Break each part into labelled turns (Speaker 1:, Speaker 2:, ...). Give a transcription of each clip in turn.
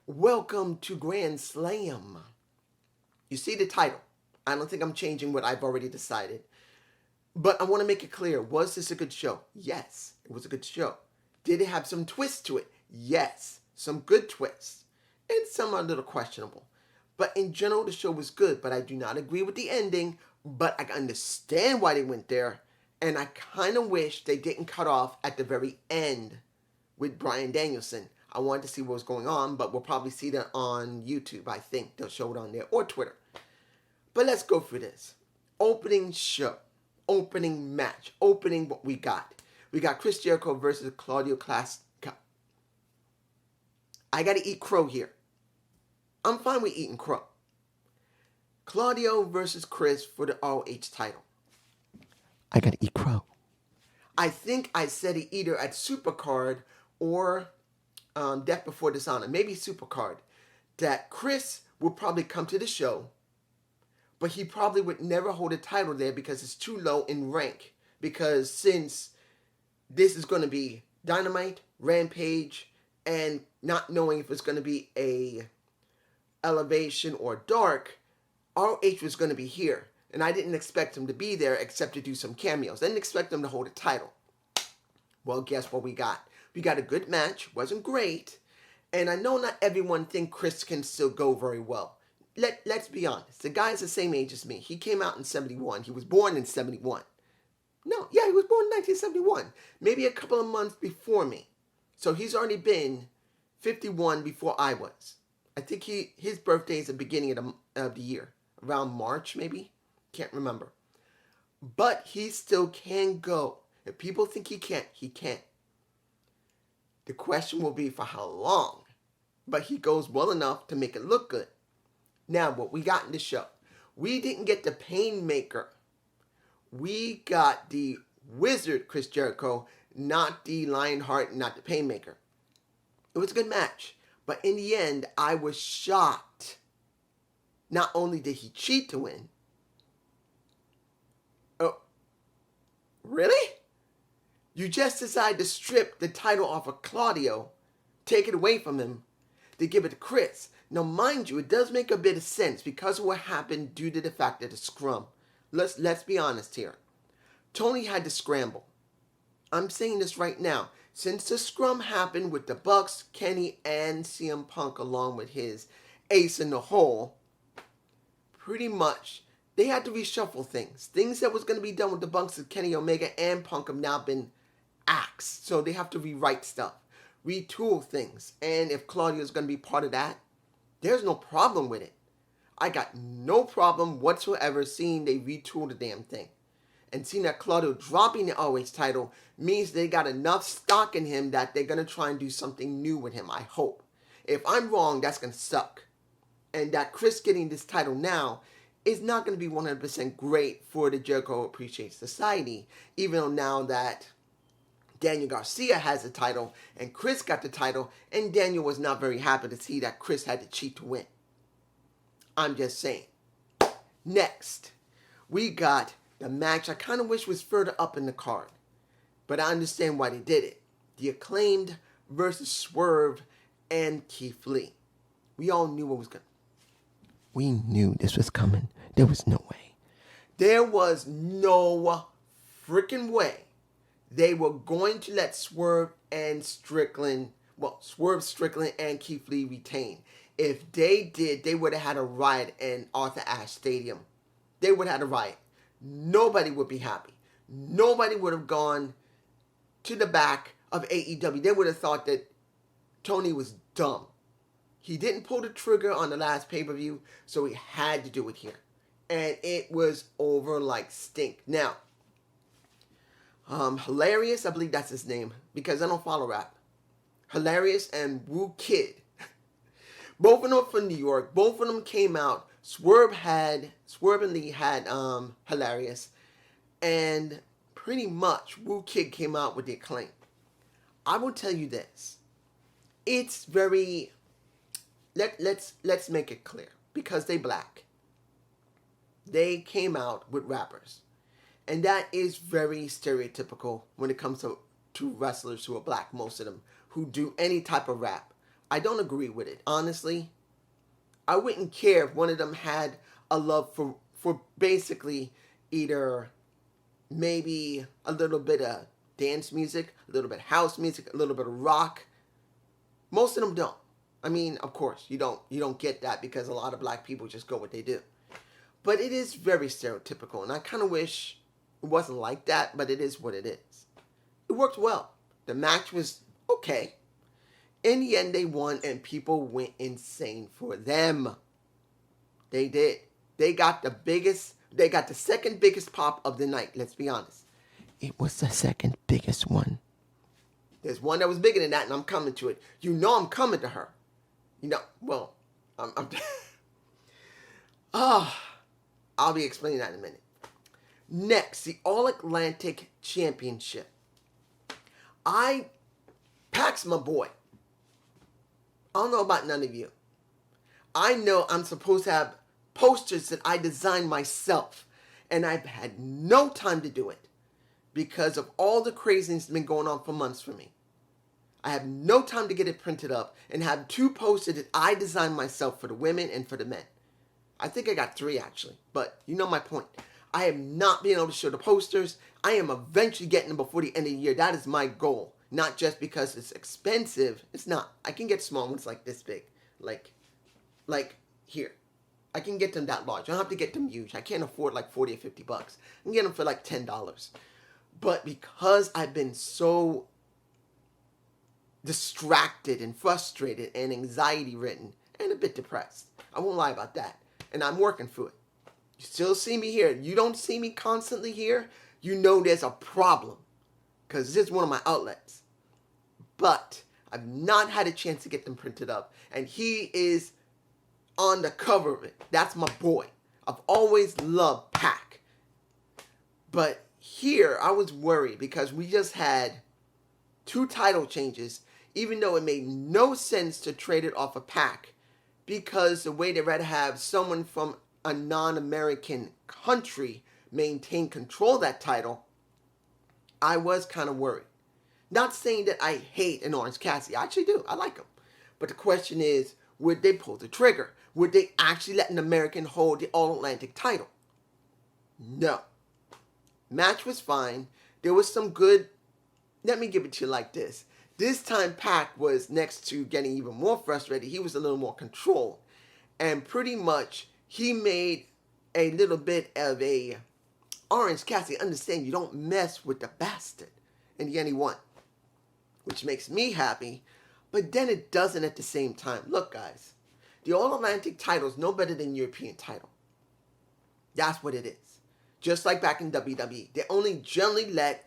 Speaker 1: Welcome to Grand Slam. You see the title. I don't think I'm changing what I've already decided. But I want to make it clear. Was this a good show? Yes, it was a good show. Did it have some twists to it? Yes, some good twists. And some are a little questionable. But in general, the show was good. But I do not agree with the ending. But I understand why they went there. And I kind of wish they didn't cut off at the very end with Bryan Danielson. I wanted to see what was going on, but we'll probably see that on YouTube, I think. They'll show it on there, or Twitter. But let's go through this. Opening show. Opening match. Opening what we got. We got Chris Jericho versus Claudio Class. I got to eat crow here. I'm fine with eating crow. Claudio versus Chris for the ROH title. I got to eat crow. I think I said it either at Supercard or Death Before Dishonor, maybe Supercard, that Chris would probably come to the show, but he probably would never hold a title there because it's too low in rank. Because since this is going to be Dynamite, Rampage, and not knowing if it's going to be a Elevation or Dark, ROH was going to be here. And I didn't expect him to be there except to do some cameos. I didn't expect him to hold a title. Well, guess what we got? We got a good match. Wasn't great. And I know not everyone think Chris can still go very well. Let's be honest. The guy's the same age as me. He came out in 71. He was born in 71. No, yeah, he was born in 1971. Maybe a couple of months before me. So he's already been 51 before I was. I think his birthday is the beginning of the year. Around March, maybe? Can't remember. But he still can go. If people think he can't, he can't. The question will be for how long. But he goes well enough to make it look good. Now, what we got in the show. We didn't get the Painmaker. We got the Wizard Chris Jericho, not the Lionheart, not the Painmaker. It was a good match. But in the end, I was shocked. Not only did he cheat to win. Oh, really? You just decided to strip the title off of Claudio, take it away from him, to give it to Chris. Now, mind you, it does make a bit of sense because of what happened due to the fact that the scrum. Let's be honest here. Tony had to scramble. I'm saying this right now. Since the scrum happened with the Bucks, Kenny, and CM Punk along with his ace in the hole, pretty much they had to reshuffle things. Things that was going to be done with the Bucks of Kenny Omega and Punk have now been axed. So they have to rewrite stuff, retool things. And if Claudio is going to be part of that, there's no problem with it. I got no problem whatsoever seeing they retool the damn thing. And seeing that Claudio dropping the ROH title means they got enough stock in him that they're going to try and do something new with him, I hope. If I'm wrong, that's going to suck. And that Chris getting this title now is not going to be 100% great for the Jericho Appreciation Society, even though now that Daniel Garcia has the title and Chris got the title, and Daniel was not very happy to see that Chris had to cheat to win. I'm just saying. Next, we got the match I kind of wish was further up in the card, but I understand why they did it. The Acclaimed versus Swerve and Keith Lee. We all knew what was going to. We knew this was coming. There was no way. There was no freaking way they were going to let Swerve Strickland, and Keith Lee retain. If they did, they would have had a riot in Arthur Ashe Stadium. They would have had a riot. Nobody would be happy. Nobody would have gone to the back of AEW. They would have thought that Tony was dumb. He didn't pull the trigger on the last pay-per-view, so he had to do it here. And it was over like stink. Now, Hilarious, I believe that's his name, because I don't follow rap. Hilarious and Wu Kid. Both of them are from New York. Both of them came out. Swerve and Lee had Hilarious. And pretty much Wu Kid came out with the Acclaim. I will tell you this. It's very... Let's make it clear. Because they black. They came out with rappers. And that is very stereotypical when it comes to wrestlers who are black, most of them, who do any type of rap. I don't agree with it. Honestly, I wouldn't care if one of them had a love for basically either maybe a little bit of dance music, a little bit of house music, a little bit of rock. Most of them don't. I mean, of course, you don't get that because a lot of black people just go what they do. But it is very stereotypical, and I kind of wish it wasn't like that, but it is what it is. It worked well. The match was okay. In the end, they won, and people went insane for them. They did. They got the second biggest pop of the night, let's be honest. It was the second biggest one. There's one that was bigger than that, and I'm coming to it. You know I'm coming to her. I'm I'll be explaining that in a minute. Next, the All-Atlantic Championship. Pac's my boy. I don't know about none of you. I know I'm supposed to have posters that I designed myself, and I've had no time to do it because of all the craziness that's been going on for months for me. I have no time to get it printed up and have 2 posters that I designed myself for the women and for the men. I think I got 3 actually, but you know my point. I have not been able to show the posters. I am eventually getting them before the end of the year. That is my goal. Not just because it's expensive. It's not. I can get small ones like this big. Like here. I can get them that large. I don't have to get them huge. I can't afford like 40 or 50 bucks. I can get them for like $10. But because I've been so distracted and frustrated and anxiety ridden and a bit depressed, I won't lie about that. And I'm working through it. You still see me here. You don't see me constantly here. You know there's a problem. Because this is one of my outlets. But I've not had a chance to get them printed up. And he is on the cover of it. That's my boy. I've always loved Pac. But here, I was worried because we just had 2 title changes, even though it made no sense to trade it off of Pac, because the way they'd rather have someone from a non-American country maintain control of that title, I was kind of worried. Not saying that I hate an Orange Cassidy. I actually do. I like him. But the question is, would they pull the trigger? Would they actually let an American hold the All-Atlantic title? No. Match was fine. There was some good... Let me give it to you like this. This time Pac was, next to getting even more frustrated, he was a little more controlled. And pretty much, he made a little bit of a Orange Cassidy understand you don't mess with the bastard. In the end, he won. Which makes me happy. But then it doesn't at the same time. Look, guys. The All-Atlantic title is no better than European title. That's what it is. Just like back in WWE. They only generally let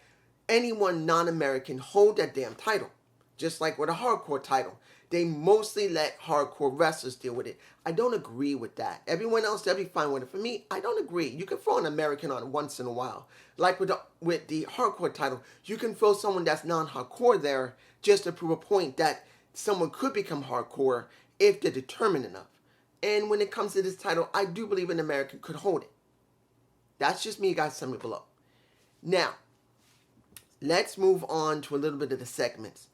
Speaker 1: anyone non-American hold that damn title. Just like with a hardcore title. They mostly let hardcore wrestlers deal with it. I don't agree with that. Everyone else, they'll be fine with it. For me, I don't agree. You can throw an American on once in a while. Like with the hardcore title, you can throw someone that's non-hardcore there just to prove a point that someone could become hardcore if they're determined enough. And when it comes to this title, I do believe an American could hold it. That's just me, guys. Tell me below. Now, let's move on to a little bit of the segments.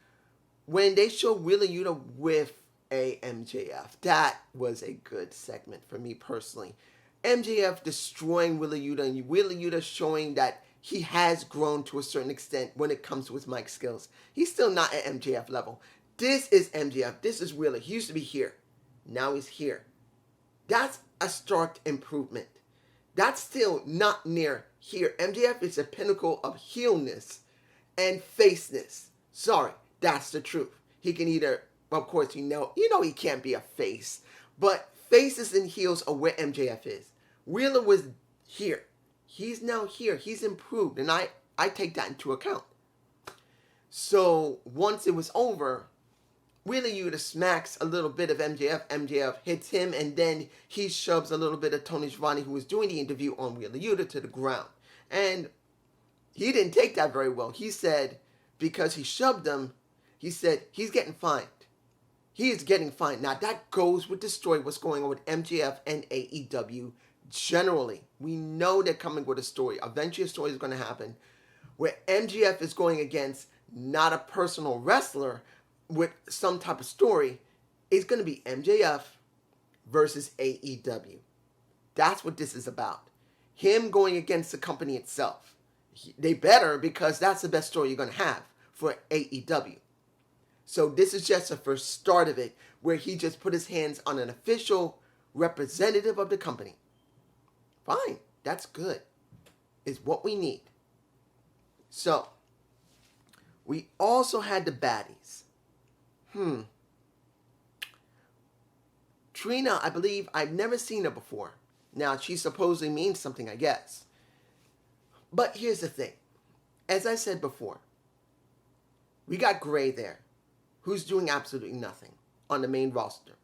Speaker 1: When they show Wheeler Yuta with a MJF, that was a good segment for me personally. MJF destroying Wheeler Yuta and Wheeler Yuta showing that he has grown to a certain extent when it comes to his mic skills. He's still not at MJF level. This is MJF. This is Wheeler. He used to be here. Now he's here. That's a stark improvement. That's still not near here. MJF is the pinnacle of heelness and faceness. Sorry, that's the truth. He can either, of course, you know he can't be a face, but faces and heels are where MJF is. Wheeler was here. He's now here. He's improved, and I take that into account. So once it was over, Wheeler Yuta smacks a little bit of MJF. MJF hits him, and then he shoves a little bit of Tony Schiavone, who was doing the interview on Wheeler Yuta, to the ground. And he didn't take that very well. He said, because he shoved him, he said, he's getting fined. He is getting fined. Now, that goes with the story, what's going on with MJF and AEW generally. We know they're coming with a story. Eventually, a story is going to happen where MJF is going against not a personal wrestler with some type of story. It's going to be MJF versus AEW. That's what this is about. Him going against the company itself. They better, because that's the best story you're going to have for AEW. So this is just the first start of it, where he just put his hands on an official representative of the company. Fine, that's good. It's what we need. So, we also had the baddies. Trina, I believe, I've never seen her before. Now, she supposedly means something, I guess. But here's the thing. As I said before, we got Gray there, who's doing absolutely nothing on the main roster.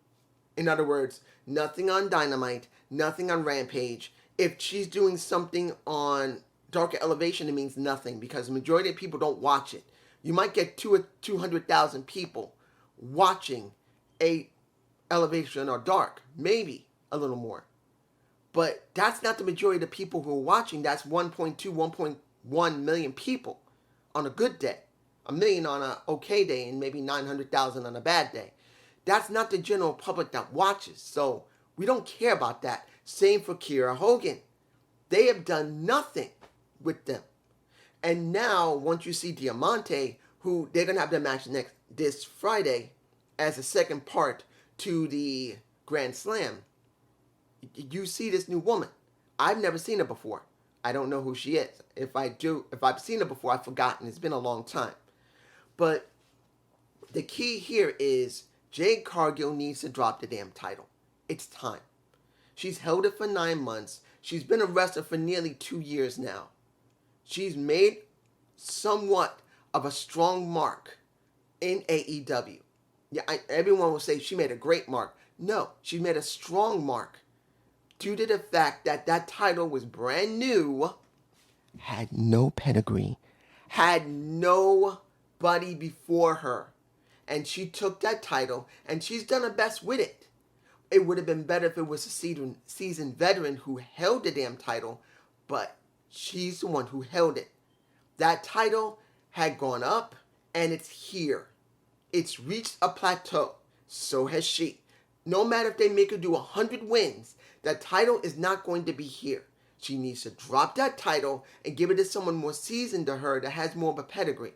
Speaker 1: In other words, nothing on Dynamite, nothing on Rampage. If she's doing something on Darker Elevation, it means nothing, because the majority of people don't watch it. You might get 200,000 people watching a Elevation or Dark, maybe a little more. But that's not the majority of the people who are watching. That's 1.2, 1.1 million people on a good day. 1 million on an okay day, and maybe 900,000 on a bad day. That's not the general public that watches. So we don't care about that. Same for Kiera Hogan. They have done nothing with them. And now, once you see Diamante, who they're going to have their match this Friday as a second part to the Grand Slam, you see this new woman. I've never seen her before. I don't know who she is. If I've seen her before, I've forgotten. It's been a long time. But the key here is Jade Cargill needs to drop the damn title. It's time. She's held it for 9 months. She's been a wrestler for nearly 2 years now. She's made somewhat of a strong mark in AEW. Yeah, everyone will say she made a great mark. No, she made a strong mark due to the fact that that title was brand new, had no pedigree, had nobody before her. And she took that title, and she's done her best with it. It would have been better if it was a seasoned veteran who held the damn title, but she's the one who held it. That title had gone up, and it's here. It's reached a plateau. So has she. No matter if they make her do 100 wins, that title is not going to be here. She needs to drop that title and give it to someone more seasoned to her that has more of a pedigree.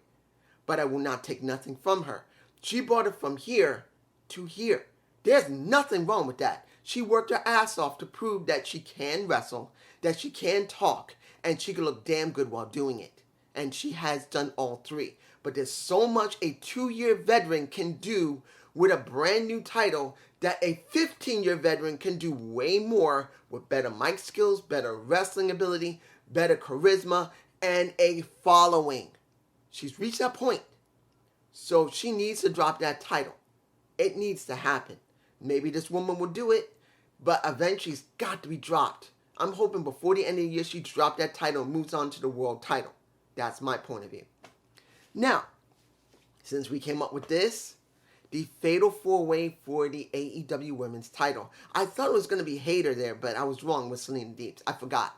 Speaker 1: But I will not take nothing from her. She brought it from here to here. There's nothing wrong with that. She worked her ass off to prove that she can wrestle, that she can talk, and she can look damn good while doing it. And she has done all three. But there's so much a 2-year veteran can do with a brand new title that a 15-year veteran can do way more with better mic skills, better wrestling ability, better charisma, and a following. She's reached that point. So she needs to drop that title. It needs to happen. Maybe this woman will do it, but eventually it's got to be dropped. I'm hoping before the end of the year she drops that title and moves on to the world title. That's my point of view. Now, since we came up with this, the Fatal 4-Way for the AEW Women's title. I thought it was going to be Hayter there, but I was wrong with Selena Deeps. I forgot.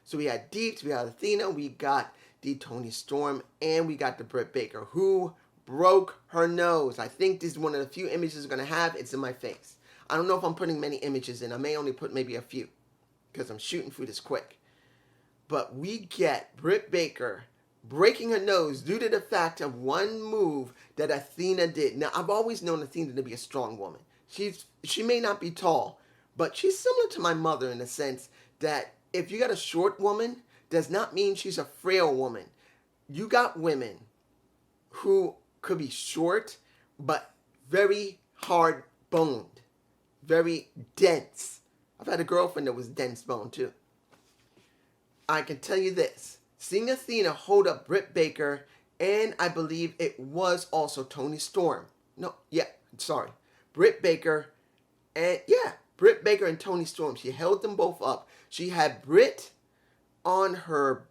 Speaker 1: So we had Deeps, we had Athena, we got the Toni Storm, and we got the Britt Baker, who broke her nose. I think this is one of the few images we're going to have. It's in my face. I don't know if I'm putting many images in. I may only put maybe a few, because I'm shooting through this quick. But we get Britt Baker breaking her nose due to the fact of one move that Athena did. Now, I've always known Athena to be a strong woman. She may not be tall, but she's similar to my mother in the sense that if you got a short woman, does not mean she's a frail woman. You got women who could be short, but very hard-boned, very dense. I've had a girlfriend that was dense-boned, too. I can tell you this. Seeing Athena hold up Britt Baker, and I believe it was also Toni Storm. Britt Baker and Toni Storm. She held them both up. She had Britt in her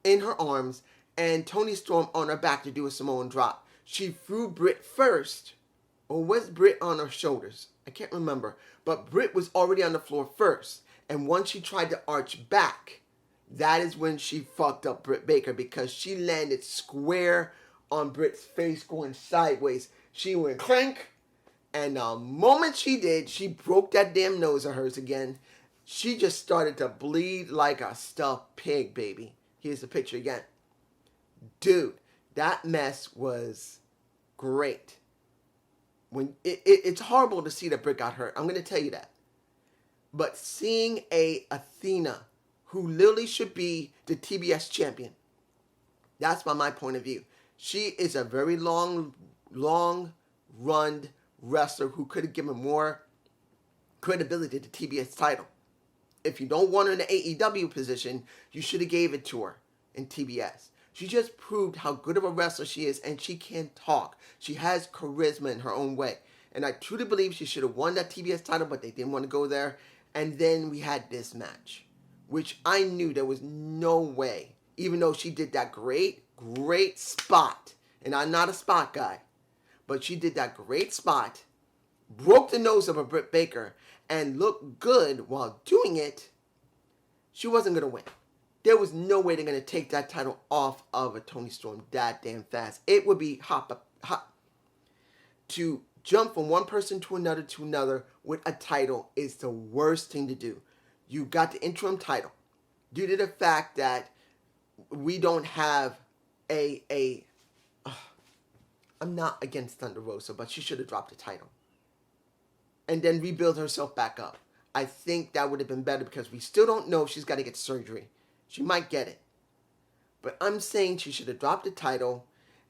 Speaker 1: arms and Toni Storm on her back to do a Samoan drop. She threw Britt first, or was Britt on her shoulders? I can't remember. But Britt was already on the floor first. And once she tried to arch back, that is when she fucked up Britt Baker, because she landed square on Britt's face going sideways. She went crank, And the moment she did, she broke that damn nose of hers again. She just started to bleed like a stuffed pig, baby. Here's the picture again. Dude, that mess was great. It's horrible to see that Brit got hurt. I'm going to tell you that. But seeing a Athena who literally should be the TBS champion, that's by my point of view. She is a very long run wrestler who could have given more credibility to the TBS title. If you don't want her in the AEW position, you should have gave it to her in TBS. She just proved how good of a wrestler she is, and she can talk. She has charisma in her own way. And I truly believe she should have won that TBS title, but they didn't want to go there. And then we had this match, which I knew there was no way, even though she did that great spot. And I'm not a spot guy, but she did that great spot, broke the nose of a Britt Baker, and looked good while doing it. She wasn't going to win. There was no way they're going to take that title off of a Toni Storm that damn fast. It would be hot. To jump from one person to another with a title is the worst thing to do. You got the interim title. Due to the fact that we don't have I'm not against Thunder Rosa, but she should have dropped the title. And then rebuild herself back up. I think that would have been better because we still don't know if she's got to get surgery. She might get it. But I'm saying she should have dropped the title,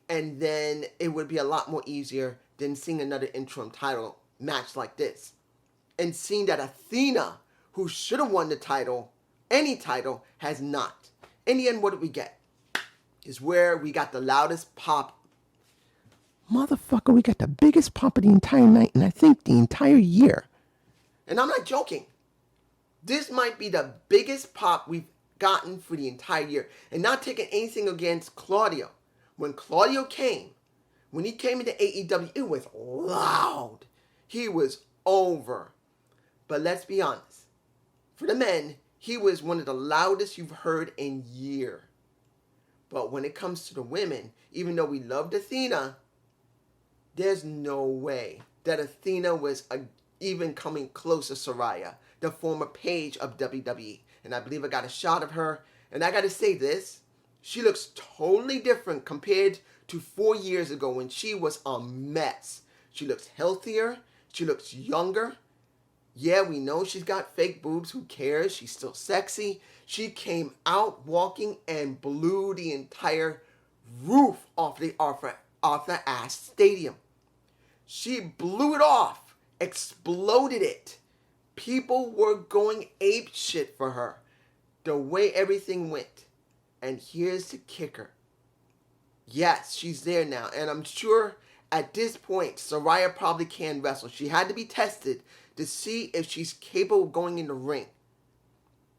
Speaker 1: and then it would be a lot more easier than seeing another interim title match like this. And seeing that Athena, who should have won the title, any title, has not. In the end, what did we get? Is where we got the loudest pop. Motherfucker, we got the biggest pop of the entire night, and I think the entire year. And I'm not joking. This might be the biggest pop we've gotten for the entire year. And not taking anything against Claudio. When Claudio came, when he came into AEW, it was loud. He was over. But let's be honest. For the men, he was one of the loudest you've heard in years. But when it comes to the women, even though we loved Athena, there's no way that Athena was even coming close to Saraya, the former page of WWE. And I believe I got a shot of her. And I got to say this. She looks totally different compared to 4 years ago when she was a mess. She looks healthier. She looks younger. Yeah, we know she's got fake boobs. Who cares? She's still sexy. She came out walking and blew the entire roof off the ass stadium. She blew it off. Exploded it. People were going ape shit for her. The way everything went. And here's the kicker. Yes, she's there now. And I'm sure at this point, Saraya probably can wrestle. She had to be tested to see if she's capable of going in the ring.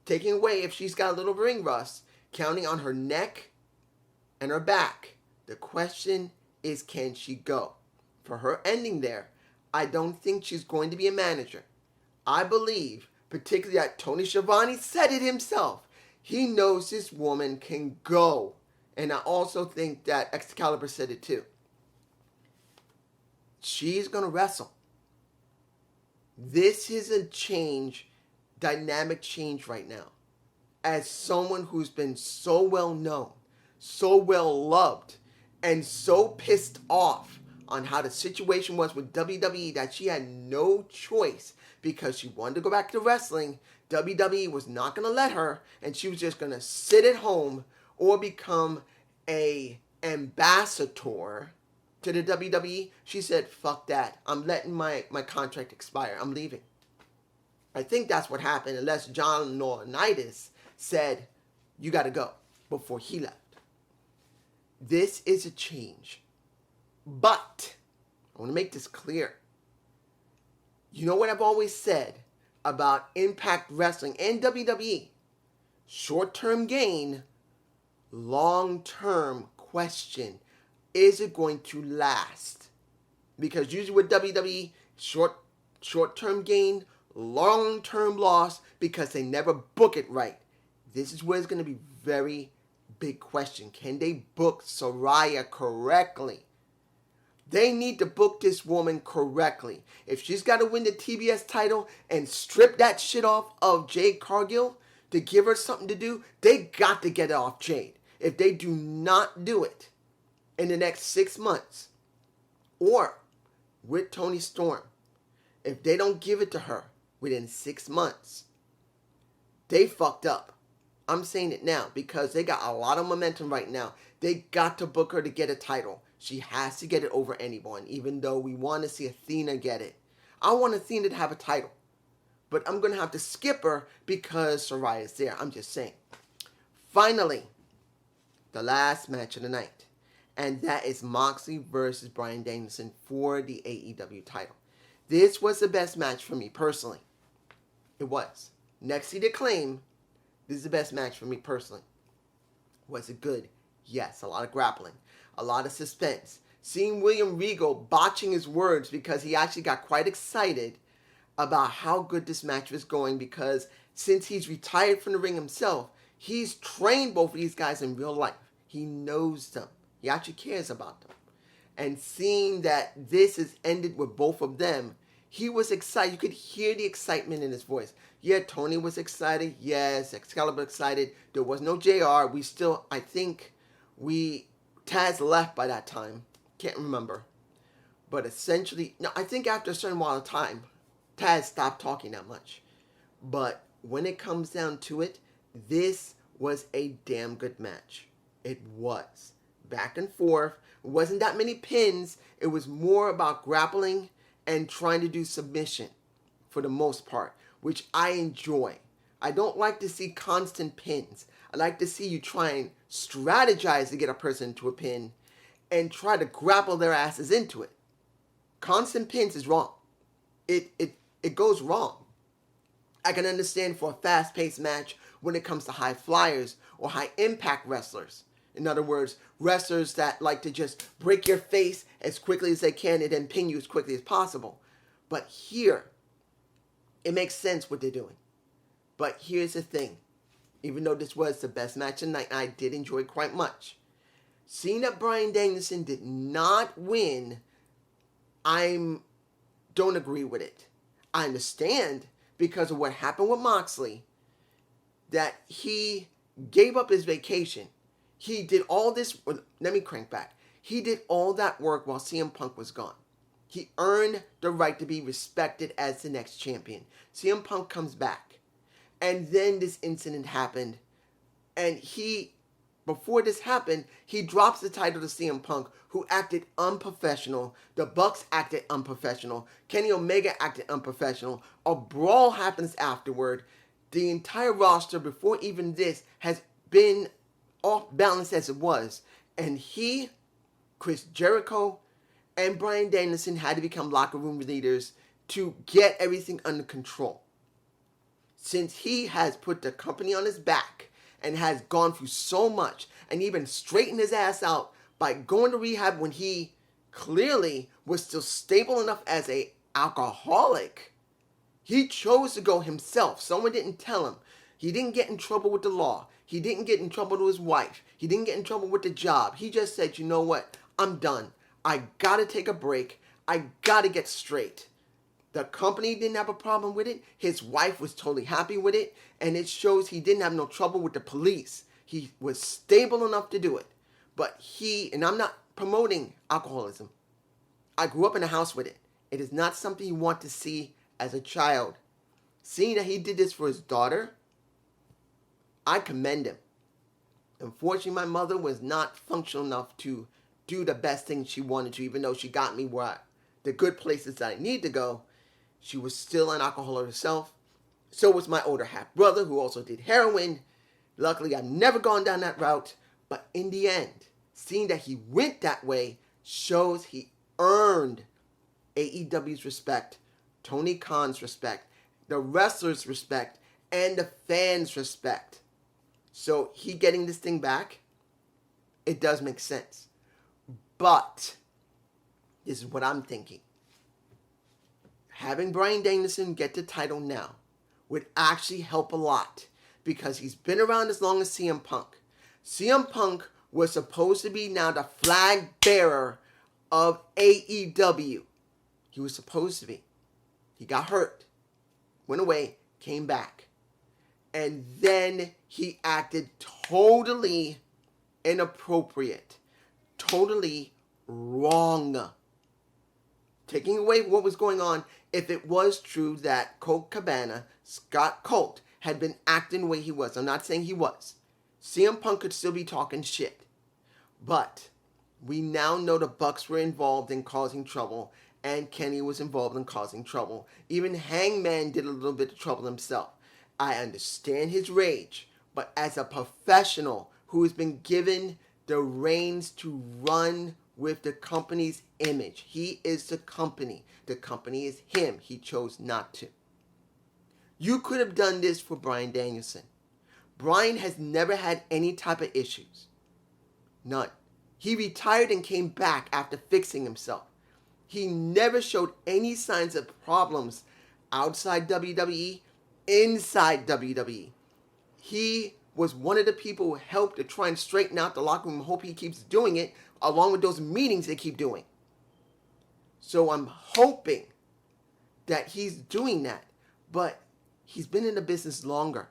Speaker 1: Taking away if she's got a little ring rust, counting on her neck and her back. The question is, can she go? For her ending there, I don't think she's going to be a manager. I believe, particularly that Tony Schiavone said it himself, he knows this woman can go. And I also think that Excalibur said it too. She's going to wrestle. This is a change, dynamic change right now. As someone who's been so well known, so well loved, and so pissed off on how the situation was with WWE that she had no choice because she wanted to go back to wrestling. WWE was not going to let her, and she was just going to sit at home or become a ambassador to the WWE. She said, fuck that. I'm letting my contract expire. I'm leaving. I think that's what happened, unless John Laurinaitis said, you got to go, before he left. This is a change. But, I want to make this clear. You know what I've always said about Impact Wrestling and WWE? Short-term gain, long-term question. Is it going to last? Because usually with WWE, short-term gain, long-term loss, because they never book it right. This is where it's going to be very big question. Can they book Saraya correctly? They need to book this woman correctly. If she's got to win the TBS title and strip that shit off of Jade Cargill to give her something to do, they got to get it off Jade. If they do not do it in the next 6 months, or with Toni Storm, if they don't give it to her within 6 months, they fucked up. I'm saying it now because they got a lot of momentum right now. They got to book her to get a title. She has to get it over anyone, even though we want to see Athena get it. I want Athena to have a title, but I'm going to have to skip her because Saraya's there. I'm just saying. Finally, the last match of the night, and that is Moxley versus Bryan Danielson for the AEW title. This was the best match for me personally. It was. Next to the Acclaim, this is the best match for me personally. Was it good? Yes, a lot of grappling, a lot of suspense. Seeing William Regal botching his words because he actually got quite excited about how good this match was going, because since he's retired from the ring himself, he's trained both of these guys in real life. He knows them. He actually cares about them. And seeing that this has ended with both of them, he was excited. You could hear the excitement in his voice. Yeah, Tony was excited. Yes, Excalibur excited. There was no JR. We still, I think, Taz left by that time. Can't remember. But essentially, no, I think after a certain amount of time, Taz stopped talking that much. But when it comes down to it, this was a damn good match. It was. Back and forth. It wasn't that many pins. It was more about grappling and trying to do submission for the most part, which I enjoy. I don't like to see constant pins. I like to see you try and strategize to get a person into a pin and try to grapple their asses into it. Constant pins is wrong. It goes wrong. I can understand for a fast-paced match when it comes to high flyers or high impact wrestlers. In other words, wrestlers that like to just break your face as quickly as they can and then pin you as quickly as possible. But here, it makes sense what they're doing. But here's the thing. Even though this was the best match of the night, I did enjoy it quite much. Seeing that Bryan Danielson did not win, I don't agree with it. I understand because of what happened with Moxley, that he gave up his vacation. He did all this, let me crank back. He did all that work while CM Punk was gone. He earned the right to be respected as the next champion. CM Punk comes back. And then this incident happened. And before this happened, he drops the title to CM Punk, who acted unprofessional. The Bucks acted unprofessional. Kenny Omega acted unprofessional. A brawl happens afterward. The entire roster, before even this, has been off balance as it was. And Chris Jericho, and Bryan Danielson had to become locker room leaders to get everything under control. Since he has put the company on his back and has gone through so much and even straightened his ass out by going to rehab when he clearly was still stable enough as an alcoholic, he chose to go himself. Someone didn't tell him. He didn't get in trouble with the law. He didn't get in trouble with his wife. He didn't get in trouble with the job. He just said, you know what? I'm done. I gotta take a break. I gotta get straight. The company didn't have a problem with it. His wife was totally happy with it. And it shows he didn't have no trouble with the police. He was stable enough to do it. But and I'm not promoting alcoholism. I grew up in a house with it. It is not something you want to see as a child. Seeing that he did this for his daughter, I commend him. Unfortunately, my mother was not functional enough to do the best thing she wanted to, even though she got me the good places that I need to go. She was still an alcoholic herself. So was my older half brother, who also did heroin. Luckily, I've never gone down that route. But in the end, seeing that he went that way shows he earned AEW's respect, Tony Khan's respect, the wrestlers' respect, and the fans' respect. So he getting this thing back, it does make sense. But this is what I'm thinking. Having Bryan Danielson get the title now would actually help a lot, because he's been around as long as CM Punk. CM Punk was supposed to be now the flag bearer of AEW. He was supposed to be. He got hurt, went away, came back. And then he acted totally inappropriate, totally wrong. Taking away what was going on, if it was true that Colt Cabana, Scott Colt, had been acting the way he was. I'm not saying he was. CM Punk could still be talking shit. But we now know the Bucks were involved in causing trouble, and Kenny was involved in causing trouble. Even Hangman did a little bit of trouble himself. I understand his rage, but as a professional who has been given the reins to run with the company's image, he is the company. The company is him. He chose not to. You could have done this for Bryan Danielson. Bryan has never had any type of issues. None. He retired and came back after fixing himself. He never showed any signs of problems outside WWE, inside WWE. He was one of the people who helped to try and straighten out the locker room. Hope he keeps doing it, along with those meetings they keep doing. So I'm hoping that he's doing that. But he's been in the business longer.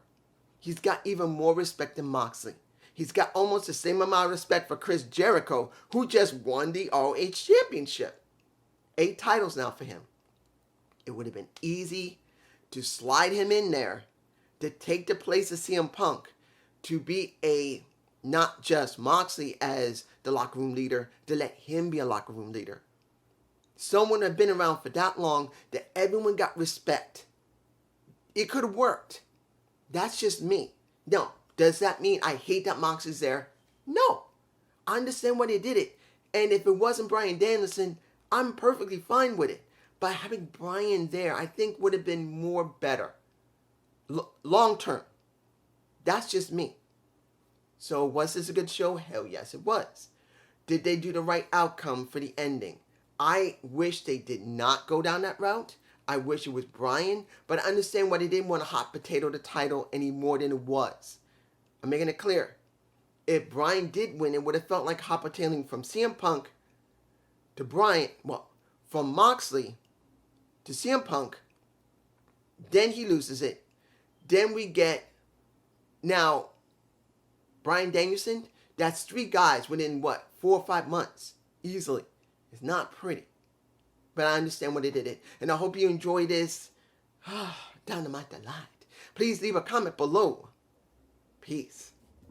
Speaker 1: He's got even more respect than Moxley. He's got almost the same amount of respect for Chris Jericho, who just won the ROH Championship. 8 titles now for him. It would have been easy to slide him in there to take the place of CM Punk, to be not just Moxley as the locker room leader, to let him be a locker room leader. Someone had been around for that long that everyone got respect. It could have worked. That's just me. No. Does that mean I hate that Moxley's there? No. I understand why they did it. And if it wasn't Bryan Danielson, I'm perfectly fine with it. But having Bryan there, I think would have been more better. Long term. That's just me. So was this a good show? Hell yes, it was. Did they do the right outcome for the ending? I wish they did not go down that route. I wish it was Bryan. But I understand why they didn't want to hot potato the title any more than it was. I'm making it clear. If Bryan did win, it would have felt like hot potatoing from CM Punk to Bryan. Well, from Moxley to CM Punk. Then he loses it. Then we get, now, Bryan Danielson. That's 3 guys within, 4 or 5 months. Easily. It's not pretty. But I understand why they did it. And I hope you enjoy this. Dynamite Delight. Please leave a comment below. Peace.